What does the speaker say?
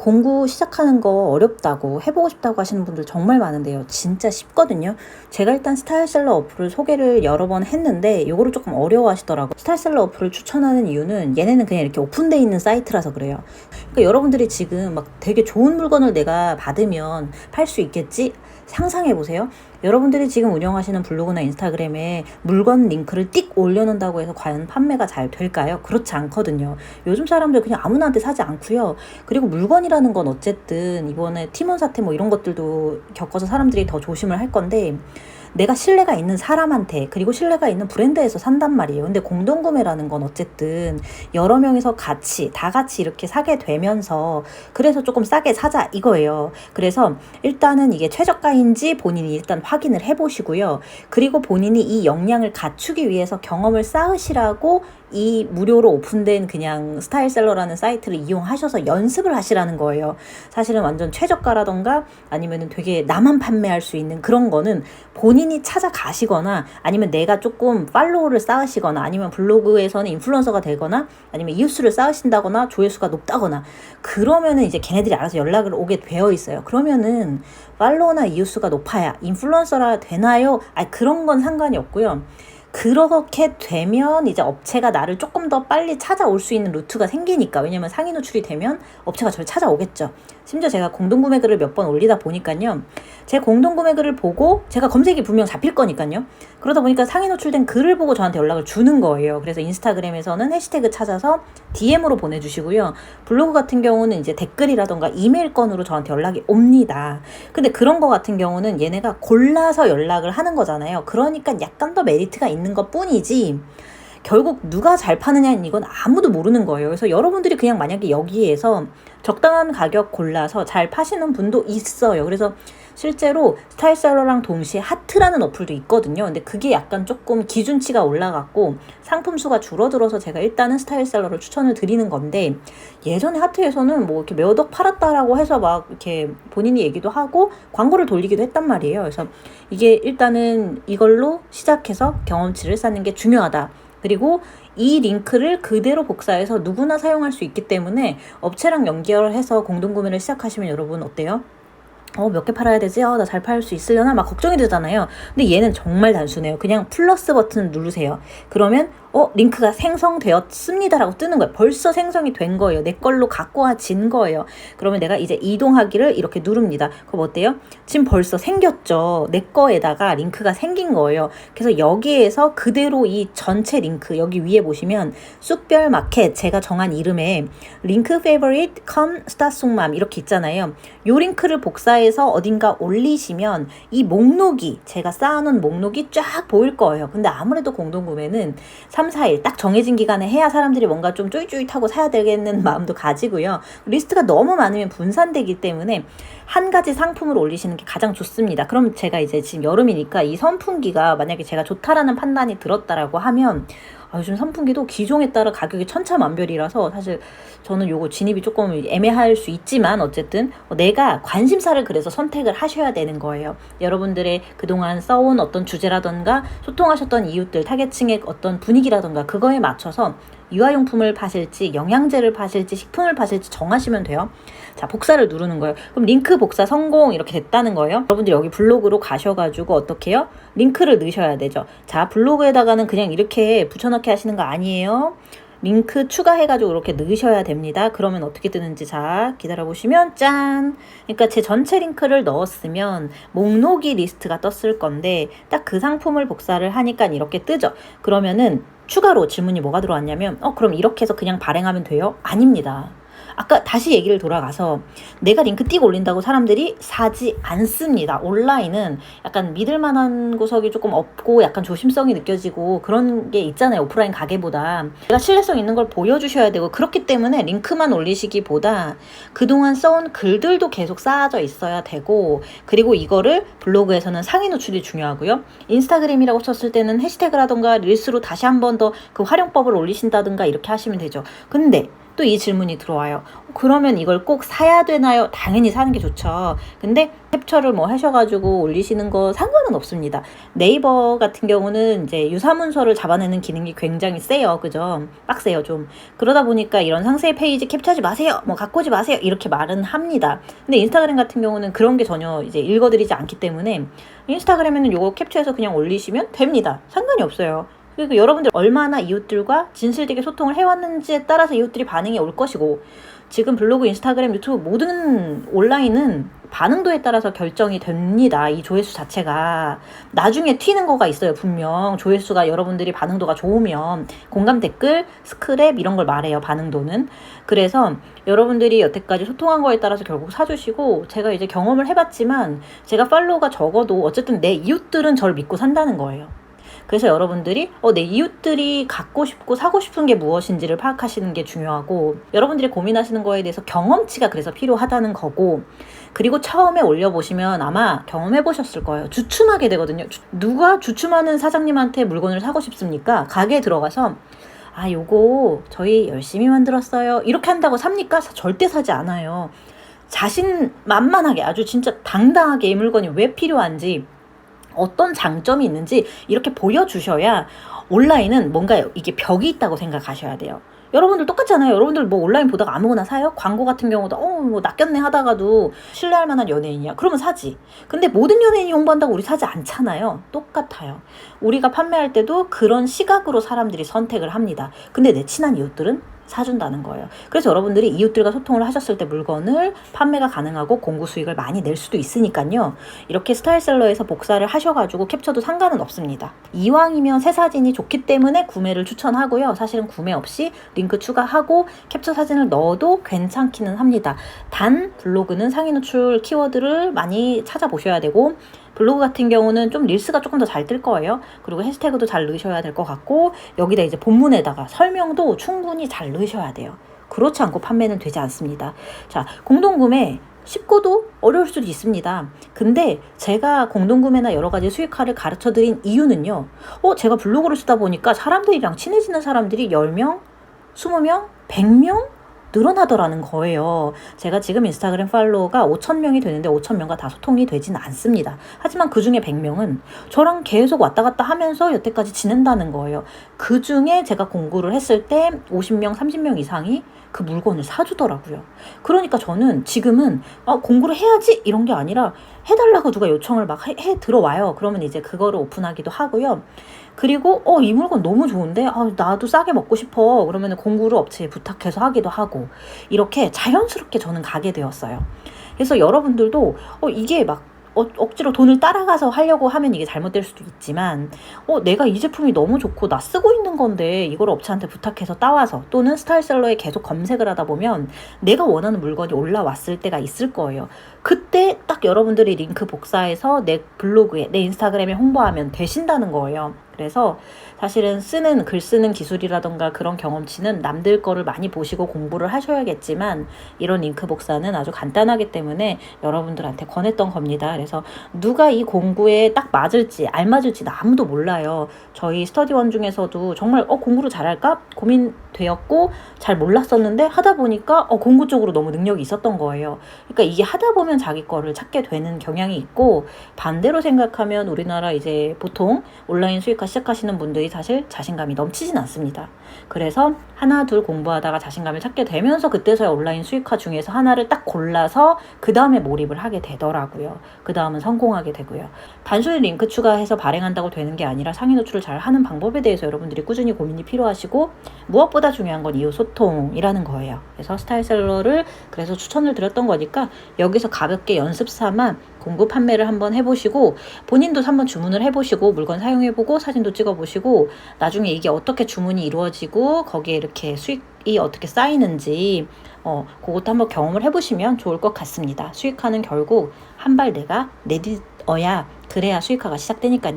공부 시작하는 거 어렵다고 해보고 싶다고 하시는 분들 정말 많은데요. 진짜 쉽거든요. 제가 일단 스타일셀러 어플을 소개를 여러 번 했는데 이거를 조금 어려워하시더라고요. 스타일셀러 어플을 추천하는 이유는 얘네는 그냥 이렇게 오픈되어 있는 사이트라서 그래요. 그러니까 여러분들이 지금 막 되게 좋은 물건을 내가 받으면 팔 수 있겠지? 상상해 보세요. 여러분들이 지금 운영하시는 블로그나 인스타그램에 물건 링크를 띡 올려놓는다고 해서 과연 판매가 잘 될까요? 그렇지 않거든요. 요즘 사람들 그냥 아무나한테 사지 않고요. 그리고 물건이라는 건 어쨌든 이번에 티몬 사태 뭐 이런 것들도 겪어서 사람들이 더 조심을 할 건데, 내가 신뢰가 있는 사람한테, 그리고 신뢰가 있는 브랜드에서 산단 말이에요. 근데 공동구매라는 건 어쨌든 여러 명이서 다 같이 이렇게 사게 되면서, 그래서 조금 싸게 사자 이거예요. 그래서 일단은 이게 최저가인지 본인이 일단 확인을 해보시고요. 그리고 본인이 이 역량을 갖추기 위해서 경험을 쌓으시라고 이 무료로 오픈된 그냥 스타일셀러라는 사이트를 이용하셔서 연습을 하시라는 거예요. 사실은 완전 최저가라던가 아니면은 되게 나만 판매할 수 있는 그런 거는 본인이 찾아가시거나, 아니면 내가 조금 팔로우를 쌓으시거나, 아니면 블로그에서는 인플루언서가 되거나, 아니면 이웃수를 쌓으신다거나, 조회수가 높다거나, 그러면은 이제 걔네들이 알아서 연락을 오게 되어 있어요. 그러면은 팔로우나 이웃수가 높아야 인플루언서라 되나요? 그런 건 상관이 없고요. 그렇게 되면 이제 업체가 나를 조금 더 빨리 찾아올 수 있는 루트가 생기니까. 왜냐면 상위 노출이 되면 업체가 저를 찾아오겠죠. 심지어 제가 공동구매 글을 몇 번 올리다 보니까요, 제 공동구매 글을 보고 제가 검색이 분명 잡힐 거니까요. 그러다 보니까 상위 노출된 글을 보고 저한테 연락을 주는 거예요. 그래서 인스타그램에서는 해시태그 찾아서 DM으로 보내주시고요. 블로그 같은 경우는 이제 댓글이라던가 이메일 건으로 저한테 연락이 옵니다. 근데 그런 거 같은 경우는 얘네가 골라서 연락을 하는 거잖아요. 그러니까 약간 더 메리트가 있는 것 뿐이지, 결국 누가 잘 파느냐는 이건 아무도 모르는 거예요. 그래서 여러분들이 그냥 만약에 여기에서 적당한 가격 골라서 잘 파시는 분도 있어요. 그래서 실제로 스타일셀러랑 동시에 하트라는 어플도 있거든요. 근데 그게 약간 조금 기준치가 올라갔고 상품 수가 줄어들어서 제가 일단은 스타일셀러를 추천을 드리는 건데, 예전에 하트에서는 뭐 이렇게 몇 억 팔았다라고 해서 막 이렇게 본인이 얘기도 하고 광고를 돌리기도 했단 말이에요. 그래서 이게 일단은 이걸로 시작해서 경험치를 쌓는 게 중요하다. 그리고 이 링크를 그대로 복사해서 누구나 사용할 수 있기 때문에 업체랑 연결해서 공동구매를 시작하시면 여러분 어때요? 몇 개 팔아야 되지? 나 잘 팔 수 있으려나? 막 걱정이 되잖아요. 근데 얘는 정말 단순해요. 그냥 플러스 버튼 누르세요. 그러면 링크가 생성되었습니다라고 뜨는 거예요. 벌써 생성이 된 거예요. 내 걸로 갖고 와진 거예요. 그러면 내가 이제 이동하기를 이렇게 누릅니다. 그럼 어때요? 지금 벌써 생겼죠. 내 거에다가 링크가 생긴 거예요. 그래서 여기에서 그대로 이 전체 링크, 여기 위에 보시면 쑥별 마켓, 제가 정한 이름에 링크 페이버릿 컴 스타송맘 이렇게 있잖아요. 요 링크를 복사해서 어딘가 올리시면 이 목록이, 제가 쌓아놓은 목록이 쫙 보일 거예요. 근데 아무래도 공동구매는 3, 4일 딱 정해진 기간에 해야 사람들이 뭔가 좀 쫄깃쫄깃하고 사야 되겠는 마음도 가지고요. 리스트가 너무 많으면 분산되기 때문에 한 가지 상품을 올리시는 게 가장 좋습니다. 그럼 제가 이제 지금 여름이니까 이 선풍기가 만약에 제가 좋다라는 판단이 들었다라고 하면, 요즘 선풍기도 기종에 따라 가격이 천차만별이라서 사실 저는 요거 진입이 조금 애매할 수 있지만, 어쨌든 내가 관심사를 그래서 선택을 하셔야 되는 거예요. 여러분들의 그동안 써온 어떤 주제라던가 소통하셨던 이웃들, 타겟층의 어떤 분위기라던가 그거에 맞춰서 유아용품을 파실지, 영양제를 파실지, 식품을 파실지 정하시면 돼요. 자, 복사를 누르는 거예요. 그럼 링크 복사 성공 이렇게 됐다는 거예요. 여러분들이 여기 블로그로 가셔가지고 어떻게 해요? 링크를 넣으셔야 되죠. 자, 블로그에다가는 그냥 이렇게 붙여넣기 하시는 거 아니에요. 링크 추가해가지고 이렇게 넣으셔야 됩니다. 그러면 어떻게 뜨는지 자 기다려보시면 짠! 그러니까 제 전체 링크를 넣었으면 목록이 리스트가 떴을 건데 딱 그 상품을 복사를 하니까 이렇게 뜨죠. 그러면은 추가로 질문이 뭐가 들어왔냐면 그럼 이렇게 해서 그냥 발행하면 돼요? 아닙니다. 아까 다시 얘기를 돌아가서 내가 링크 띄고 올린다고 사람들이 사지 않습니다. 온라인은 약간 믿을 만한 구석이 조금 없고 약간 조심성이 느껴지고 그런 게 있잖아요. 오프라인 가게보다. 내가 신뢰성 있는 걸 보여주셔야 되고, 그렇기 때문에 링크만 올리시기보다 그동안 써온 글들도 계속 쌓아져 있어야 되고, 그리고 이거를 블로그에서는 상위 노출이 중요하고요. 인스타그램이라고 쳤을 때는 해시태그라던가 릴스로 다시 한 번 더 그 활용법을 올리신다든가 이렇게 하시면 되죠. 근데 또 이 질문이 들어와요. 그러면 이걸 꼭 사야 되나요? 당연히 사는 게 좋죠. 근데 캡처를 뭐 하셔가지고 올리시는 거 상관은 없습니다. 네이버 같은 경우는 이제 유사문서를 잡아내는 기능이 굉장히 세요. 그죠? 빡세요, 좀. 그러다 보니까 이런 상세 페이지 캡처하지 마세요. 뭐 갖고 오지 마세요. 이렇게 말은 합니다. 근데 인스타그램 같은 경우는 그런 게 전혀 이제 읽어드리지 않기 때문에 인스타그램에는 요거 캡처해서 그냥 올리시면 됩니다. 상관이 없어요. 그리고 여러분들 얼마나 이웃들과 진실되게 소통을 해왔는지에 따라서 이웃들이 반응이 올 것이고, 지금 블로그, 인스타그램, 유튜브 모든 온라인은 반응도에 따라서 결정이 됩니다. 이 조회수 자체가. 나중에 튀는 거가 있어요. 분명 조회수가 여러분들이 반응도가 좋으면 공감 댓글, 스크랩 이런 걸 말해요. 반응도는. 그래서 여러분들이 여태까지 소통한 거에 따라서 결국 사주시고, 제가 이제 경험을 해봤지만 제가 팔로우가 적어도 어쨌든 내 이웃들은 저를 믿고 산다는 거예요. 그래서 여러분들이 내 이웃들이 갖고 싶고 사고 싶은 게 무엇인지를 파악하시는 게 중요하고, 여러분들이 고민하시는 거에 대해서 경험치가 그래서 필요하다는 거고, 그리고 처음에 올려보시면 아마 경험해보셨을 거예요. 주춤하게 되거든요. 누가 주춤하는 사장님한테 물건을 사고 싶습니까? 가게에 들어가서 요거 저희 열심히 만들었어요 이렇게 한다고 삽니까? 절대 사지 않아요. 자신만만하게 아주 진짜 당당하게 이 물건이 왜 필요한지, 어떤 장점이 있는지 이렇게 보여주셔야 온라인은 뭔가 이게 벽이 있다고 생각하셔야 돼요. 여러분들 똑같잖아요. 여러분들 뭐 온라인 보다가 아무거나 사요? 광고 같은 경우도 뭐 낚였네 하다가도 신뢰할 만한 연예인이야. 그러면 사지. 근데 모든 연예인이 홍보한다고 우리 사지 않잖아요. 똑같아요. 우리가 판매할 때도 그런 시각으로 사람들이 선택을 합니다. 근데 내 친한 이웃들은 사준다는 거예요. 그래서 여러분들이 이웃들과 소통을 하셨을 때 물건을 판매가 가능하고 공구 수익을 많이 낼 수도 있으니까요. 이렇게 스타일셀러에서 복사를 하셔가지고 캡처도 상관은 없습니다. 이왕이면 새 사진이 좋기 때문에 구매를 추천하고요. 사실은 구매 없이 링크 추가하고 캡처 사진을 넣어도 괜찮기는 합니다. 단 블로그는 상위 노출 키워드를 많이 찾아보셔야 되고, 블로그 같은 경우는 좀 릴스가 조금 더 잘 뜰 거예요. 그리고 해시태그도 잘 넣으셔야 될 것 같고, 여기다 이제 본문에다가 설명도 충분히 잘 넣으셔야 돼요. 그렇지 않고 판매는 되지 않습니다. 자, 공동구매 쉽고도 어려울 수도 있습니다. 근데 제가 공동구매나 여러 가지 수익화를 가르쳐 드린 이유는요. 제가 블로그를 쓰다 보니까 사람들이랑 친해지는 사람들이 10명, 20명, 100명? 늘어나더라는 거예요. 제가 지금 인스타그램 팔로워가 5,000명이 되는데 5,000명과 다 소통이 되지는 않습니다. 하지만 그 중에 100명은 저랑 계속 왔다 갔다 하면서 여태까지 지낸다는 거예요. 그 중에 제가 공구를 했을 때 50명, 30명 이상이 그 물건을 사주더라고요. 그러니까 저는 지금은 공구를 해야지 이런 게 아니라 해달라고 누가 요청을 막 해 들어와요. 그러면 이제 그거를 오픈하기도 하고요. 그리고 이 물건 너무 좋은데 나도 싸게 먹고 싶어. 그러면 공구를 업체에 부탁해서 하기도 하고, 이렇게 자연스럽게 저는 가게 되었어요. 그래서 여러분들도 이게 막 억지로 돈을 따라가서 하려고 하면 이게 잘못될 수도 있지만, 내가 이 제품이 너무 좋고 나 쓰고 있는 건데 이걸 업체한테 부탁해서 따와서, 또는 스타일셀러에 계속 검색을 하다 보면 내가 원하는 물건이 올라왔을 때가 있을 거예요. 그때 딱 여러분들이 링크 복사해서 내 블로그에, 내 인스타그램에 홍보하면 되신다는 거예요. 그래서 사실은 글 쓰는 기술이라던가 그런 경험치는 남들 거를 많이 보시고 공부를 하셔야겠지만, 이런 링크 복사는 아주 간단하기 때문에 여러분들한테 권했던 겁니다. 그래서 누가 이 공구에 딱 맞을지 알맞을지 아무도 몰라요. 저희 스터디원 중에서도 정말 공구를 잘할까 고민되었고 잘 몰랐었는데 하다 보니까 공구 쪽으로 너무 능력이 있었던 거예요. 그러니까 이게 하다 보면 자기 거를 찾게 되는 경향이 있고, 반대로 생각하면 우리나라 이제 보통 온라인 수익화 시작하시는 분들이 사실 자신감이 넘치진 않습니다. 그래서 하나 둘 공부하다가 자신감을 찾게 되면서 그때서야 온라인 수익화 중에서 하나를 딱 골라서 그 다음에 몰입을 하게 되더라고요. 그 다음은 성공하게 되고요. 단순히 링크 추가해서 발행한다고 되는 게 아니라 상위 노출을 잘 하는 방법에 대해서 여러분들이 꾸준히 고민이 필요하시고, 무엇보다 중요한 건 이웃 소통이라는 거예요. 그래서 스타일셀러를 그래서 추천을 드렸던 거니까 여기서 가볍게 연습 삼아 공구 판매를 한번 해보시고, 본인도 한번 주문을 해보시고 물건 사용해보고 사진도 찍어보시고, 나중에 이게 어떻게 주문이 이루어지고 거기에 이렇게 수익이 어떻게 쌓이는지 그것도 한번 경험을 해보시면 좋을 것 같습니다. 수익화는 결국 한 발 내가 내딛어야, 그래야 수익화가 시작되니까요.